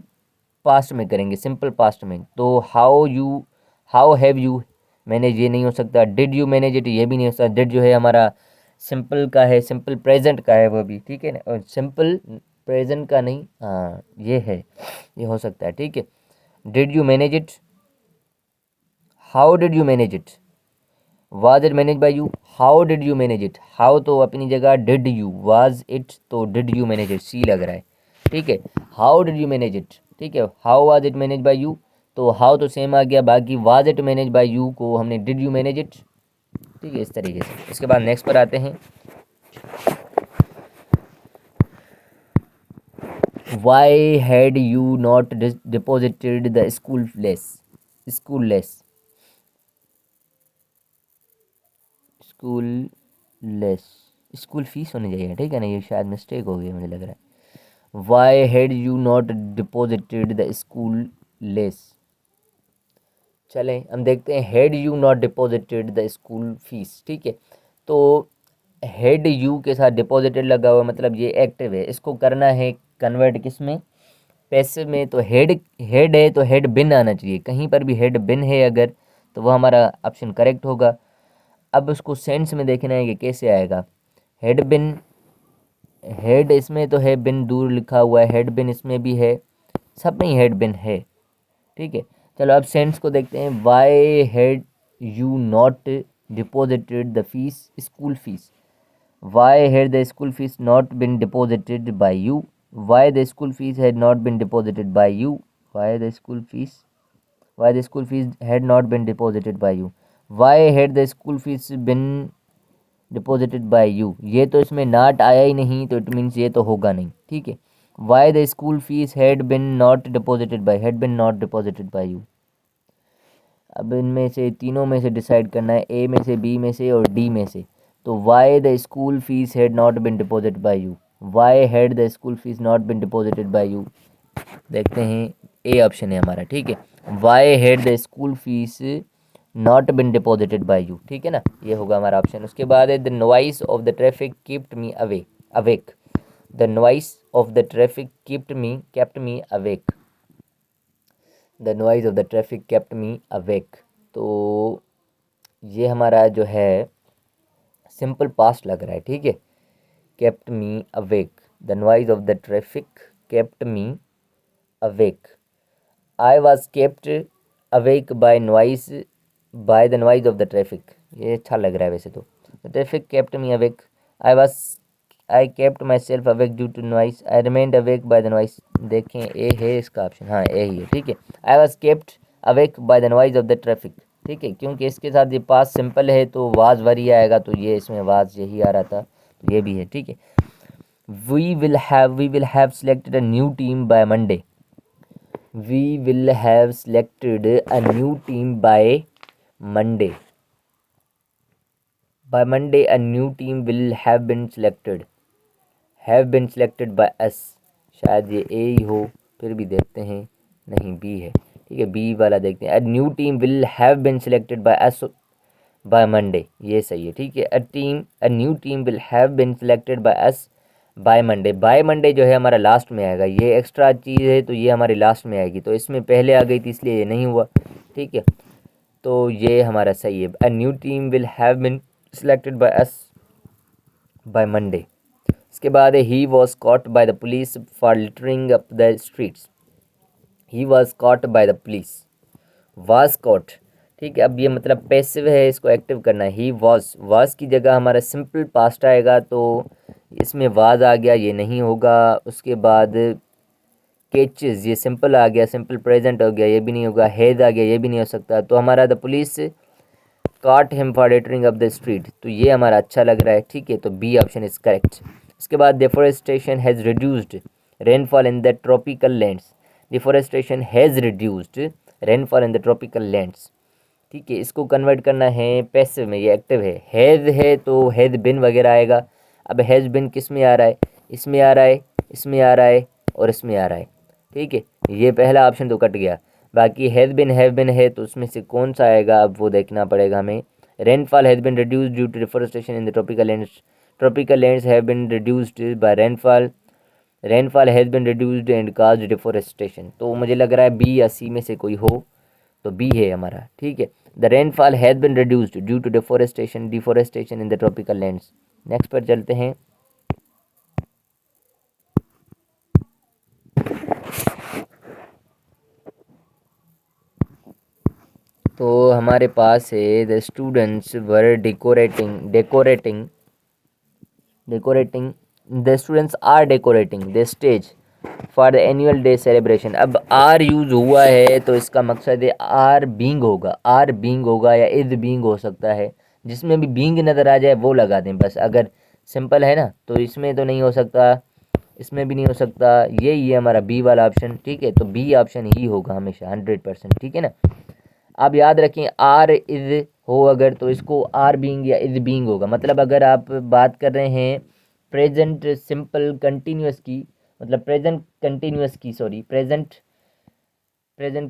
पास्ट में करेंगे, सिंपल पास्ट में। तो हाउ हैव यू मैनेज, ये नहीं हो सकता। डिड यू मैनेज इट, ये भी नहीं हो सकता। डिड जो है हमारा सिंपल का है, सिंपल प्रेजेंट का है वो भी, ठीक है ना। और सिंपल प्रेजेंट का नहीं, हाँ ये है, ये हो सकता है, ठीक है। Did you manage it, how did you manage it. Was it manage by you, how did you manage it. How तो अपनी जगह, डिड यू, वाज इट तो डिड यू मैनेज इट, सी लग रहा है, ठीक है। How did you manage it, ठीक है। How was it manage by you, तो हाउ तो सेम आ गया। बाकी was it manage by you को हमने डिड यू मैनेज इट, ठीक है, इस तरीके से। इसके बाद नेक्स्ट पर आते हैं। Why had you not deposited the school less. School less, school fees होनी चाहिए, ठीक है ना, ये शायद मिस्टेक हो गई मुझे लग रहा है। Why had you not deposited the school less. चलें हम देखते हैं, had you not deposited the school fees, ठीक है। तो हेड यू के साथ डिपॉजिटेड लगा हुआ मतलब ये एक्टिव है, इसको करना है कन्वर्ट किस में, पैसिव में। तो हेड हेड है तो हेड बिन आना चाहिए, कहीं पर भी हेड बिन है अगर तो वो हमारा ऑप्शन करेक्ट होगा। अब उसको सेंस में देखना है कि कैसे आएगा। हेड बिन, हेड इसमें तो है, बिन दूर लिखा हुआ है, हेड बिन इसमें भी है, सब में ही हेड बिन है, ठीक है। चलो अब सेंस को देखते हैं। Why had you not deposited the fees, school fees. Why had the school fees not been deposited by you. Why the school fees had not been deposited by you. Why the school fees, why the school fees had not been deposited by you. Why had the school fees been deposited by you, ये तो इसमें not आया ही नहीं, तो it means ये तो होगा नहीं, ठीक है। Y the school fees had been not deposited bye, had been not deposited by you. अब इनमें से तीनों में से डिसाइड करना है, ए में से, बी में से और डी में से। तो why the school fees had not been deposited by you, why had the school fees not been deposited by you. देखते हैं, ए ऑप्शन है हमारा, ठीक है। Why had the school fees not been deposited by you, ठीक है ना, ये होगा हमारा ऑप्शन। उसके बाद है the noise of the traffic kept me awake. The noise of the traffic kept me awake. The noise of the traffic kept me awake. तो ये हमारा जो है सिंपल पास्ट लग रहा है, ठीक है। Kept me awake, the noise of the traffic kept me awake. I was kept awake by noise, by the noise of the traffic, ये अच्छा लग रहा है वैसे तो। The traffic kept me awake, I kept myself awake due to noise, I remained awake by the noise. देखें A है इसका ऑप्शन, हाँ ए ही है, ठीक है। आई was kept awake by the noise of the traffic, ठीक है, क्योंकि इसके साथ ये पास सिंपल है तो वाज वरी आएगा, तो ये इसमें वाज यही आ रहा था, तो ये भी है, ठीक है। We will have selected a new team by Monday. We will have selected a new team by Monday. By Monday, a new team will have been selected. Have been selected by us. शायद ये ए ही हो, फिर भी देखते हैं, नहीं B है, ठीक है, बी वाला देखते हैं। A new team will have been selected by us by Monday, ये सही है, ठीक है। A new team will have been selected by us by Monday. By Monday जो है हमारा लास्ट में आएगा, ये एक्स्ट्रा चीज़ है तो ये हमारी लास्ट में आएगी, तो इसमें पहले आ गई थी इसलिए ये नहीं हुआ, ठीक है। तो ये हमारा सही है। A new team will have been selected by us by Monday. इसके बाद है he was caught by the police for littering up the streets. He was caught by the police, was caught, ठीक है। अब ये मतलब पैसिव है, इसको एक्टिव करना है। ही वाज की जगह हमारा सिंपल पास्ट आएगा, तो इसमें वाज आ गया, ये नहीं होगा। उसके बाद केचेस, ये सिंपल आ गया, सिंपल प्रेजेंट हो गया, ये भी नहीं होगा। हैज आ गया, ये भी नहीं हो सकता। तो हमारा the police cot him for littering up the street, तो ये हमारा अच्छा लग रहा है, ठीक है। तो बी ऑप्शन इज करेक्ट। इसके बाद deforestation has reduced rainfall in the tropical lands. Deforestation has reduced rainfall in the tropical lands, ठीक है। इसको कन्वर्ट करना है पैसिव में, ये एक्टिव है। हैज़ है तो हैज़ बिन वगैरह आएगा। अब हैज़ बिन किस में आ रहा है, इसमें आ रहा है, इसमें आ रहा है और इसमें आ रहा है, ठीक है। ये पहला ऑप्शन तो कट गया, बाकी हैज़ बिन हैव बिन है, तो उसमें से कौन सा आएगा अब वो देखना पड़ेगा हमें। Rainfall has been reduced due to deforestation in the tropical lands. Tropical lands have been reduced by rainfall. Rainfall has been reduced and cause deforestation. तो मुझे लग रहा है बी या सी में से कोई हो, तो बी है हमारा, ठीक है। The rainfall has been reduced due to deforestation in the tropical lands. Next पर चलते हैं। तो हमारे पास है the students were decorating the students are decorating the stage for the annual day celebration. अब आर यूज हुआ है तो इसका मकसद है आर बींग होगा, आर बींग होगा या इज बींग हो सकता है, जिसमें भी बींग नज़र आ जाए वो लगा दें बस। अगर सिंपल है ना तो इसमें तो नहीं हो सकता, इसमें भी नहीं हो सकता, ये हमारा बी वाला ऑप्शन, ठीक है। तो बी ऑप्शन ही होगा हमेशा 100%, ठीक है ना। आप याद रखें आर इज़ हो अगर तो इसको आर बीइंग या इज बीइंग होगा। मतलब अगर आप बात कर रहे हैं प्रेजेंट सिंपल कंटिन्यूअस की, मतलब प्रेजेंट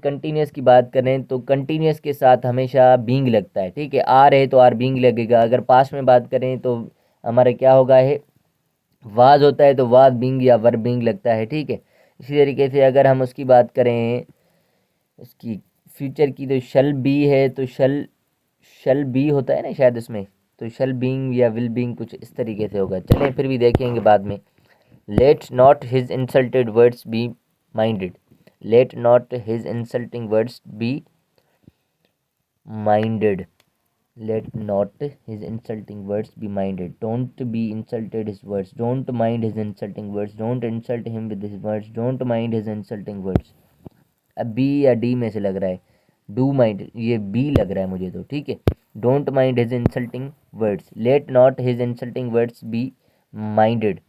कंटिन्यूअस की बात करें तो कंटिन्यूअस के साथ हमेशा बीइंग लगता है, ठीक है। आर है तो आर बीइंग लगेगा। अगर पास्ट में बात करें तो हमारा क्या होगा है, वाज होता है तो वाज बीइंग या वर बीइंग लगता है, ठीक है। इसी तरीके से अगर हम उसकी बात करें इसकी फ्यूचर की तो शल बी है तो शल बी होता है ना शायद इसमें, तो शल बीइंग या विल बीइंग कुछ इस तरीके से होगा। चलें फिर भी देखेंगे बाद में। Let not his insulted words be minded, let not his insulting words be minded, let not his insulting words be minded, don't be insulted his words, don't mind his insulting words, don't insult him with his words, don't mind his insulting words। अब B या D में से लग रहा है, do mind, ये B लग रहा है मुझे तो, ठीक है। Don't mind his insulting words, let not his insulting words be minded,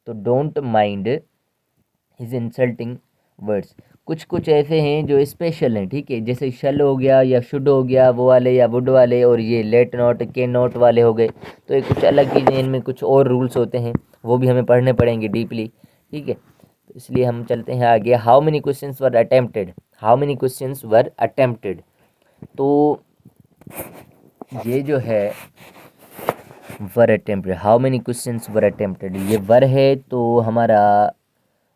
तो don't mind his insulting words. कुछ कुछ ऐसे हैं जो स्पेशल हैं, ठीक है, जैसे शल हो गया या शुड हो गया वो वाले या वुड वाले, और ये लेट नॉट के नॉट वाले हो गए। तो ये कुछ अलग चीज़ें, इनमें कुछ और रूल्स होते हैं, वो भी हमें पढ़ने पड़ेंगे डीपली, ठीक है। तो इसलिए हम चलते हैं आगे। How many questions were attempted, how many questions were attempted, तो ये जो है were attempted, how many questions were attempted, ये वर है तो हमारा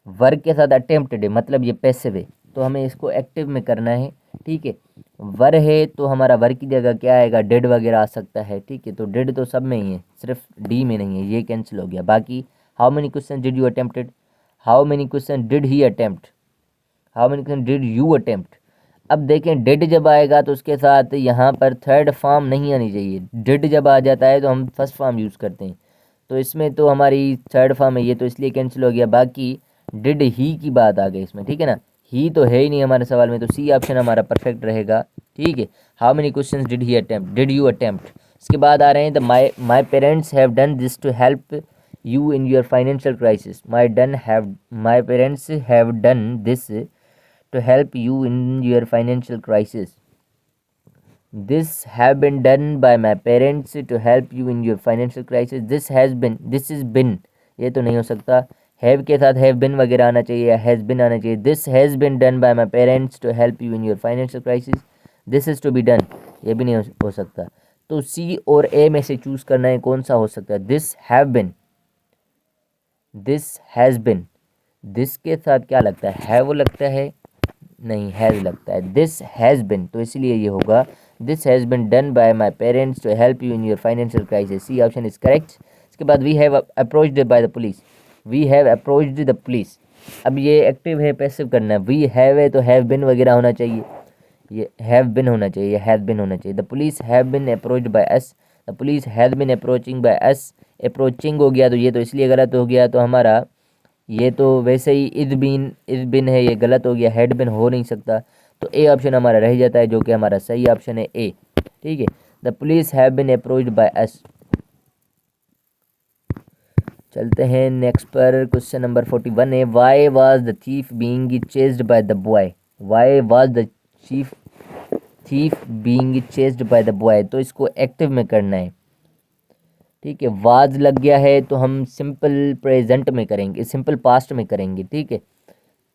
वर्क के साथ अटेम्प्टेड है, मतलब ये पैसिव है, तो हमें इसको एक्टिव में करना है, ठीक है। वर है तो हमारा वर की जगह क्या आएगा, डेड वगैरह आ सकता है, ठीक है। तो डेड तो सब में ही है, सिर्फ डी में नहीं है, ये कैंसिल हो गया। बाकी how many question did you attempted, how many question did he attempt, how many question did you attempt. अब देखें डिड जब आएगा तो उसके साथ यहाँ पर थर्ड फॉर्म नहीं आनी चाहिए। डिड जब आ जाता है तो हम फर्स्ट फॉर्म यूज़ करते हैं, तो इसमें तो हमारी थर्ड फॉर्म है ये, तो इसलिए कैंसिल हो गया। बाकी डिड ही की बात आ गई इसमें, ठीक है ना, ही तो है ही नहीं हमारे सवाल में, तो सी ऑप्शन हमारा परफेक्ट रहेगा, ठीक है। How many questions did he attempt, did you attempt. इसके बाद आ रहे हैं the my parents have done this to help you in your financial crisis, my parents have done this to help you in your financial crisis, this have been done by my parents to help you in your financial crisis, this has been, this is been, ये तो नहीं हो सकता, have के साथ have been वगैरह आना चाहिए या हैज़ बिन आना चाहिए। This has been done by my parents to help you in your financial crisis, this is to be done, ये भी नहीं हो सकता। तो सी और ए में से चूज़ करना है कौन सा हो सकता है। This have been, this has bin, this के साथ क्या लगता है, हैव लगता है, नहीं हैज़ लगता है, दिस हैज़ बिन, तो इसलिए ये होगा this has been done by my parents to help you in your financial crisis, C option is correct. इसके बाद we have approached by the police, we have approached the police, अब ये active है passive करना है, we have है तो have been वगैरह होना चाहिए, ये हैव बिन होना चाहिए, ये हैव बिन होना चाहिए। The police have been approached by us, the police has been approaching by us, approaching हो गया तो ये तो इसलिए गलत हो गया, तो हमारा ये तो वैसे ही इज बिन है, ये गलत हो गया, हैड बिन हो नहीं सकता, तो ए ऑप्शन हमारा रह जाता है जो कि हमारा सही ऑप्शन है ए, ठीक है। The police have been approached by us. चलते हैं नेक्स्ट पर, क्वेश्चन नंबर 41 है why was the thief being chased by the boy, Y was the chief thief being chased by the boy, तो इसको एक्टिव में करना है, ठीक है। वाज लग गया है तो हम सिंपल प्रेजेंट में करेंगे, सिंपल पास्ट में करेंगे, ठीक है।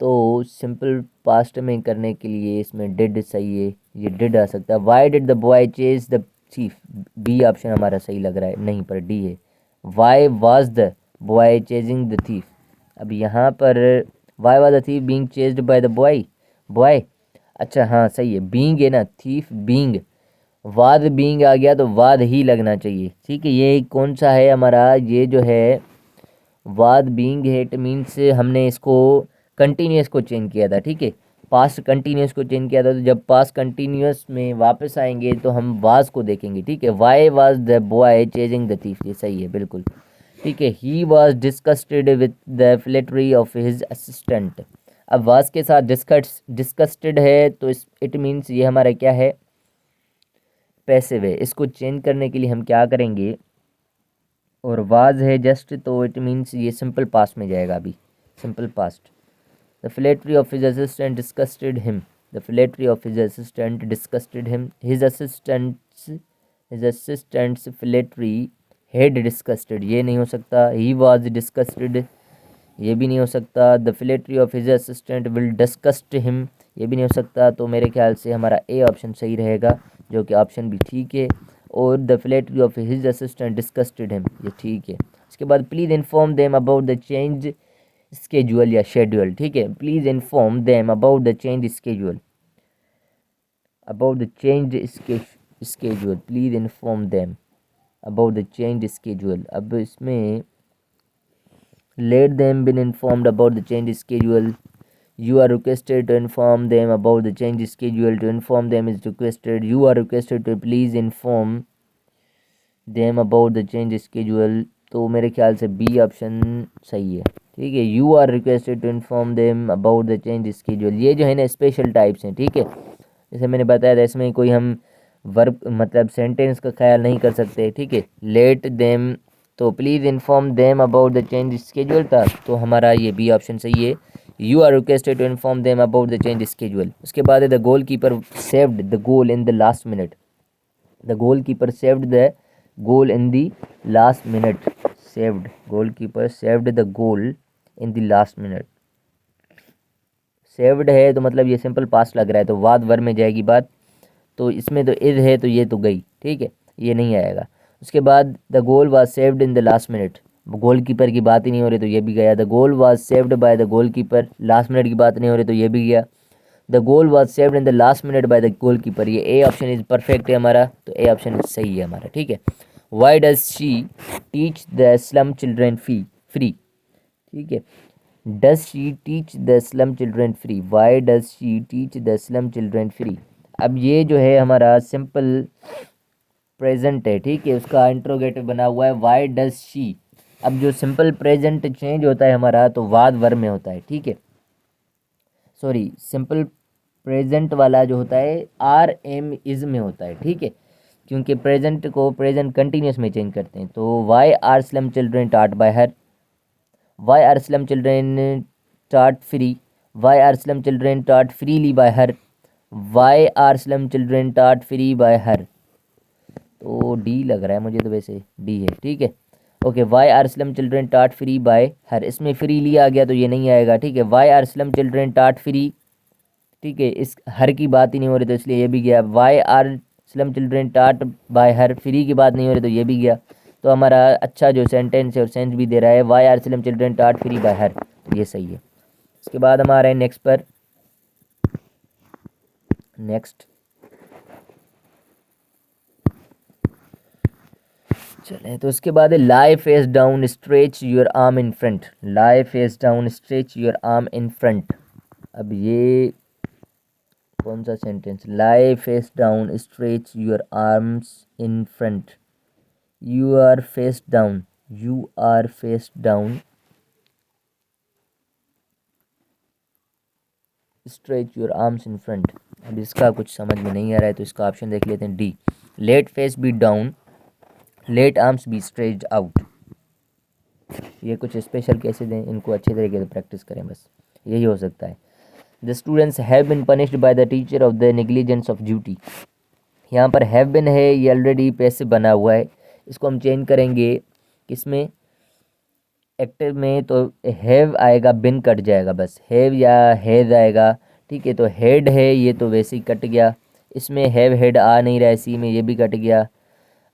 तो सिंपल पास्ट में करने के लिए इसमें डिड सही है, ये डिड आ सकता है। Why did the boy chase the chief, B option हमारा सही लग रहा है, नहीं पर डी है। Why was the boy chasing the thief, अब यहाँ पर why was the thief being chased by the boy, boy, अच्छा हाँ सही है, बीइंग है ना, थीफ बीइंग, वाद बीइंग आ गया तो वाद ही लगना चाहिए, ठीक है। ये कौन सा है हमारा, ये जो है वाद बीइंग है, इट मीन्स हमने इसको कंटिन्यूस को चेंज किया था, ठीक है, पास्ट कंटिन्यूस को चेंज किया था, तो जब पास्ट कंटिन्यूस में वापस आएंगे तो हम वाज को देखेंगे, ठीक है। Why was the boy chasing the thief, ये सही है बिल्कुल, ठीक है। He was disgusted with the flattery of his assistant, अब वाज के साथ डिस्कस्टेड है तो इट मीन्स ये हमारा क्या है, पैसिव है। इसको चेंज करने के लिए हम क्या करेंगे, और वाज है जस्ट तो इट मीन्स ये सिंपल पास्ट में जाएगा, अभी simple past. The flattery of his assistant disgusted him, the flattery of his assistant disgusted him, his assistant his assistant's flattery had disgusted, ये नहीं हो सकता. He was disgusted, ये भी नहीं हो सकता. The flattery of his assistant will disgust him, ये भी नहीं हो सकता. तो मेरे ख्याल से हमारा ए ऑप्शन सही रहेगा, जो कि ऑप्शन भी ठीक है. और the flattery of his assistant disgusted him, ये ठीक है. उसके बाद please inform them about the change schedule या शेड्यूल. ठीक है, please inform them about the change schedule, about the change schedule. Please inform them about the change schedule. अब इसमें let them been informed about the change schedule. You are requested to inform them about the change schedule. To inform them is requested. You are requested to please inform them about the change schedule. तो मेरे ख्याल से B option सही है. ठीक है, you are requested to inform them about the change schedule. ये जो है ना स्पेशल टाइप्स हैं. ठीक है, जैसे मैंने बताया था, इसमें कोई हम वर्ब मतलब सेंटेंस का ख्याल नहीं कर सकते. ठीक है, लेट देम, तो please inform them about the change schedule था, तो हमारा ये बी ऑप्शन सही है. You are requested to inform them about the change schedule. उसके बाद है the goalkeeper saved the goal in the last minute. The goalkeeper saved the goal in the last minute. Saved, goalkeeper saved the goal in the last minute. Saved है तो मतलब ये simple past लग रहा है, तो वाद वर में जाएगी बात. तो इसमें तो इज है, तो ये तो गई. ठीक है, ये नहीं आएगा. उसके बाद the goal was saved in the last minute. Goal keeper की बात ही नहीं हो रही, तो ये भी गया. The goal was saved by the goal keeper, last minute की बात नहीं हो रही, तो ये भी गया. The goal was saved in the last minute by the goal keeper, ये ए ऑप्शन इज परफेक्ट है हमारा, तो ए ऑप्शन सही है हमारा. ठीक है, why does she teach the slum children free. ठीक है, does she teach the slum children free. Why does she teach the slum children free. अब ये जो है हमारा सिंपल प्रेजेंट है. ठीक है, उसका इंट्रोगेटिव बना हुआ है वाई डज शी. अब जो सिंपल प्रेजेंट चेंज होता है हमारा, तो वाद वर में होता है. ठीक है, सॉरी, सिंपल प्रेजेंट वाला जो होता है आर एम इज में होता है. ठीक है, क्योंकि प्रेजेंट को प्रेजेंट कंटिन्यूस में चेंज करते हैं. तो why are slum children taught by her, why are slum children taught free, why are slum children taught freely by her, why are slum children taught free by her. तो D लग रहा है मुझे, तो वैसे डी है. ठीक है, okay. Why are slum children taught free by her, इसमें फ्री लिया गया तो ये नहीं आएगा. ठीक है, Y are slum children taught free. ठीक है, इस हर की बात ही नहीं हो रही, तो इसलिए ये भी गया. Y are slum children taught by her, free की बात नहीं हो रही, तो ये भी गया. तो हमारा अच्छा जो सेंटेंस है और सेंस भी दे रहा है, Y are slum children taught free by her, तो ये सही है. उसके बाद हम आ रहे हैं नेक्स्ट पर. नेक्स्ट चलें, तो उसके बाद है lie face down stretch your arm in front. Lie face down stretch your arm in front. अब ये कौन सा sentence? Lie face down stretch your arms in front. You are face down, you are face down stretch your arms in front. अब इसका कुछ समझ में नहीं आ रहा है, तो इसका ऑप्शन देख लेते हैं D. Let face be down, let arms be stretched out. ये कुछ स्पेशल केसेस हैं, इनको अच्छे तरीके से प्रैक्टिस करें, बस यही हो सकता है. The students have been punished by the teacher of the negligence of duty. यहाँ पर हैव बिन है, ये ऑलरेडी पैसिव बना हुआ है. इसको हम चेंज करेंगे किसमें? एक्टिव में. तो हैव आएगा, बिन कट जाएगा, बस हैव या हैज आएगा. ठीक है, तो हेड है, ये तो वैसे ही कट गया. इसमें हैव हेड आ नहीं रहा है, सी में ये भी कट गया.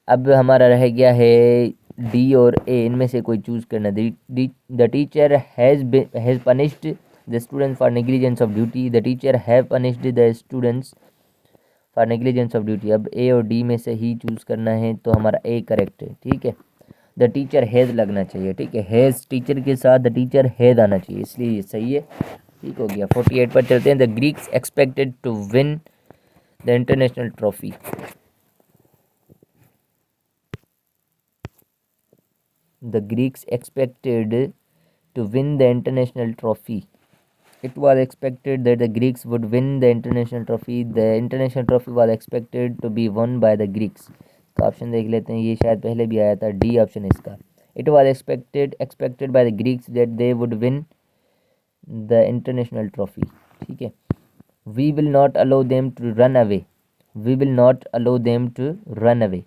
अब हमारा रह गया है डी और ए, इनमें से कोई चूज़ करना. The teacher has punished the students for negligence of duty. The teacher have punished the students for negligence of duty. अब ए और डी में से ही चूज़ करना है, तो हमारा ए करेक्ट है. ठीक है, द टीचर हैज़ लगना चाहिए. ठीक है, हैज़ टीचर के साथ द टीचर हैज़ आना चाहिए, इसलिए ये सही है. ठीक हो गया. 48 पर चलते हैं. The Greeks expected to win the international trophy. The Greeks expected to win the international trophy. It was expected that the Greeks would win the international trophy. The international trophy was expected to be won by the Greeks. तो option देख लेते हैं, ये शायद पहले भी आया था, डी ऑप्शन है इसका. It was expected by the Greeks that they would win the international trophy. ठीक है. We will not allow them to run away. We will not allow them to run away,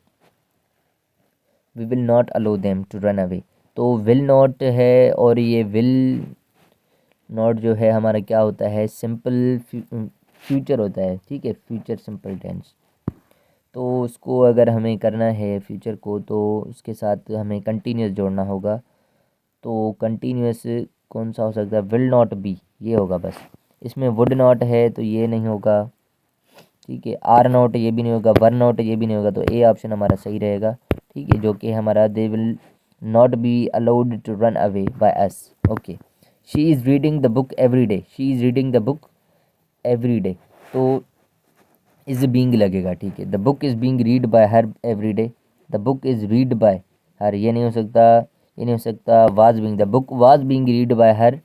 we will not allow them to run away. तो will not है और ये will not जो है हमारा क्या होता है, सिंपल फ्यूचर होता है, ठीक है, फ्यूचर सिंपल टेंस। तो उसको अगर हमें करना है फ्यूचर को, तो उसके साथ हमें कंटिन्यूस जोड़ना होगा। तो कंटिन्यूस कौन सा हो सकता है, विल नॉट बी, ये होगा बस। इसमें वुड नॉट है तो ये नहीं होगा, ठीक है, आर नॉट ये भी नहीं होगा, वर नॉट ये भी नहीं होगा, तो ए ऑप्शन हमारा सही रहेगा, ठीक है, जो कि हमारा they will not be allowed to run away by us. Okay, she is reading the book every day, she is reading the book every day, तो इज़ बींग लगेगा, ठीक है। The book is being read by her every day, the book is read by her, ये नहीं हो सकता, ये नहीं हो सकता। Was being, the book was being read by her,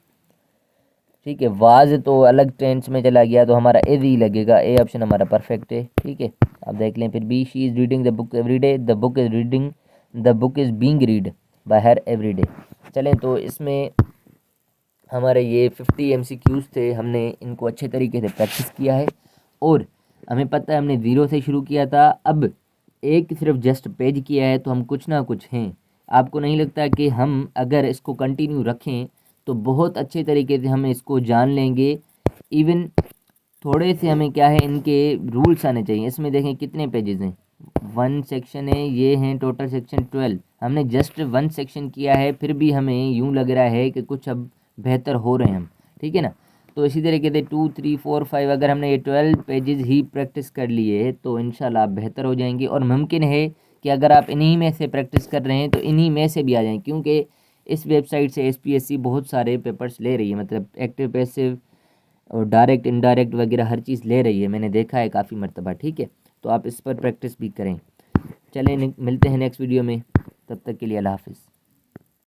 ठीक है, वाज तो अलग टेंस में चला गया, तो हमारा इज ही लगेगा, ए ऑप्शन हमारा परफेक्ट है, ठीक है। आप देख लें फिर B, she is reading the book every day, the book is reading, the book is being read by her every day. चलें, तो इसमें हमारे ये 50 MCQs थे, हमने इनको अच्छे तरीके से प्रैक्टिस किया है और हमें पता है हमने ज़ीरो से शुरू किया था, अब एक सिर्फ जस्ट पेज किया है, तो हम कुछ ना कुछ हैं। आपको नहीं लगता कि हम अगर इसको कंटिन्यू रखें तो बहुत अच्छे तरीके से हम इसको जान लेंगे। इवन थोड़े से हमें क्या है, इनके रूल्स आने चाहिए। इसमें देखें कितने पेजेस हैं, 1 सेक्शन है, ये हैं टोटल सेक्शन 12। हमने जस्ट 1 सेक्शन किया है, फिर भी हमें यूँ लग रहा है कि कुछ अब बेहतर हो रहे हैं हम, ठीक है ना। तो इसी तरीके से 2 3 4 5 अगर हमने ये 12 पेजेस ही प्रैक्टिस कर लिए तो इंशाल्लाह आप बेहतर हो जाएंगे। और मुमकिन है कि अगर आप इन्हीं में से प्रैक्टिस कर रहे हैं तो इन्हीं में से भी आ जाएँ, क्योंकि इस वेबसाइट से SPSC बहुत सारे पेपर्स ले रही है, मतलब एक्टिव पैसिव और डायरेक्ट इनडायरेक्ट वगैरह हर चीज़ ले रही है, मैंने देखा है काफ़ी मरतबा, ठीक है। तो आप इस पर प्रैक्टिस भी करें। चलें, मिलते हैं नेक्स्ट वीडियो में, तब तक के लिए अल्लाह हाफ़िज़।